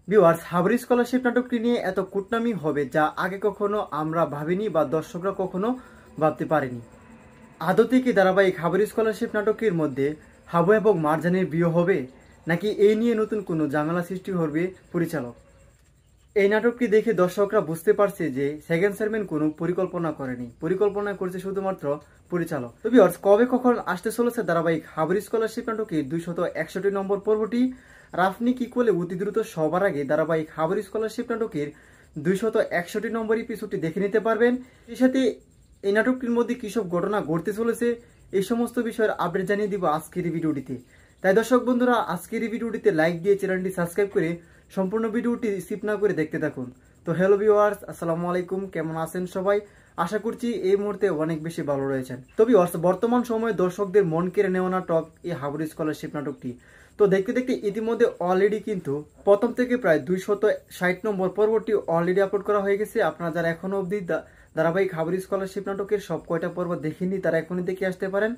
Viewers, হাবরি scholarship নাটকটি নিয়ে এত কুটনামি হবে যা আগে কখনো আমরা ভাবিনি বা দর্শকরা কখনো ভাবতে পারেনি। আদতে কি ধারাবাহিক হাবরি স্কলারশিপ নাটকের মধ্যে হাবু এবং মারজানের বিয়ে হবে, নাকি এই নিয়ে নতুন কোনো ঝামেলা সৃষ্টি করবে পরিচালক? এই নাটকটি দেখে দর্শকরা বুঝতে পারছে যে সেকেন্ড চেয়ারম্যান কোনো পরিকল্পনা করেনি, পরিকল্পনা করছে শুধুমাত্র পরিচালক। তো ভিউয়ার্স, কবে কখন আসতে চলেছে ধারাবাহিক হাবরি স্কলারশিপ নাটকের 261 নম্বর পর্বটি? আর আপনি কি করলে অতি দ্রুত সবার আগে ধারাবাহিক হাবরি স্কলারশিপ নাটকের 261 নম্বর এপিসোডটি দেখে নিতে পারবেন। এর সাথে এই নাটকটির মধ্যে কিসব ঘটনা ঘটতে চলেছে এই সমস্ত বিষয়ের আপডেট জানিয়ে দিব আজকের এই ভিডিওটিতে। তাই দর্শক বন্ধুরা, আজকের এই ভিডিওটিতে লাইক দিয়ে চ্যানেলটি সাবস্ক্রাইব করে সম্পূর্ণ ভিডিওটি স্কিপ না করে দেখতে থাকুন। তো হ্যালো ভিউয়ার্স, আসসালামু আলাইকুম, কেমন আছেন সবাই? আশা করছি এই মুহূর্তে অনেক বেশি ভালো রয়েছেন। তো ভিউয়ার্স, বর্তমান সময়ে দর্শকদের মন কেড়ে নেওয়া নাটক এই হাবরি স্কলারশিপ নাটকটি। তো দেখতে দেখতে ইতিমধ্যে অলরেডি কিন্তু প্রথম থেকে প্রায় 260 নম্বর পর্বটি অলরেডি আপলোড করা হয়ে গেছে। আপনারা যারা এখনো অবধি ধারাবাহিক হাবরি স্কলারশিপ নাটকের সব কয়টা পর্ব দেখেননি তারা এখনই দেখে আসতে পারেন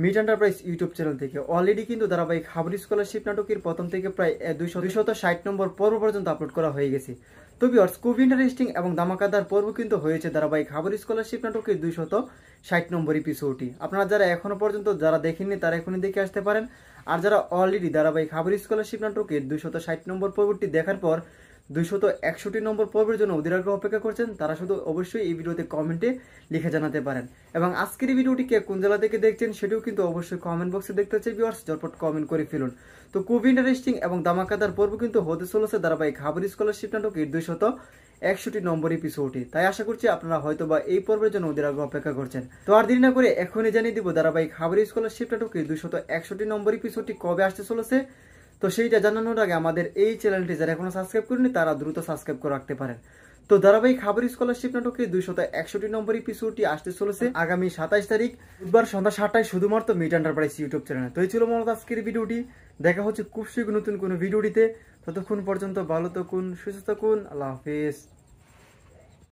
মিট এন্টারপ্রাইজ ইউটিউব চ্যানেল থেকে। অলরেডি কিন্তু ধারাবাহিক হাবরি স্কলারশিপ নাটকের প্রথম থেকে প্রায় 260 নম্বর পর্ব পর্যন্ত আপলোড করা হয়ে গেছে। তো ভিউয়ার্স, খুব ইন্টারেস্টিং এবং ধামাকাদার পর্ব কিন্তু হয়েছে ধারাবাহিক হাবরি স্কলারশিপ নাটকের 260 নম্বর এপিসোডটি। আপনারা যারা এখনো পর্যন্ত যারা দেখেননি তারা এখনই দেখে আসতে পারেন। আর যারা অলরেডি ধারাবাহিক হাবরি স্কলারশিপ নাটকের 260 নম্বর পর্বটি দেখার পর 261 নম্বর পর্বের জন্য অধীর আগ্রহে অপেক্ষা করছেন, তারা শুধু অবশ্যই এই ভিডিওতে কমেন্টে লিখে জানাতে পারেন। এবং আজকের এই ভিডিওটি কে কোন জেলা থেকে দেখছেন সেটাও কিন্তু অবশ্যই কমেন্ট বক্সে দেখতে চাই ভিউয়ার্স, ঝটপট কমেন্ট করে ফেলুন। তো খুব ইন্টারেস্টিং এবং ধামাকাদার পর্ব কিন্তু হতে চলেছে ধারাবাহিক হাবরি স্কলারশিপ নাটকের 261 নম্বর এপিসোডটি। তাই আশা করছি আপনারা হয়তো বা এই পর্বের জন্য অধীর আগ্রহে অপেক্ষা করছেন। তো আর দেরি না করে এখনই জানিয়ে দিব ধারাবাহিক হাবরি স্কলারশিপ নাটকের 261 নম্বর এপিসোডটি কবে আসতে চলেছে। তো সেইটা জানানোর আগে আমাদের এই চ্যানেলটি যারা এখনো সাবস্ক্রাইব করেনি তারা দ্রুত সাবস্ক্রাইব করে রাখতে পারেন। তো ধারাবাহিক হাবরি স্কলারশিপ নাটকের 261 নম্বর এপিসোডটি আসতে চলেছে আগামী 27 তারিখ বুধবার সন্ধ্যা 7টায় শুধুমাত্র মিট এন্টারপ্রাইজ ইউটিউব চ্যানেলে। তো এই ছিল মূলত আজকের ভিডিওটি। দেখা হচ্ছে খুব শীঘ্র নতুন কোনো ভিডিওটিতে। ততক্ষণ পর্যন্ত ভালো থাকুন, সুস্থ থাকুন, আল্লাহ হাফেজ।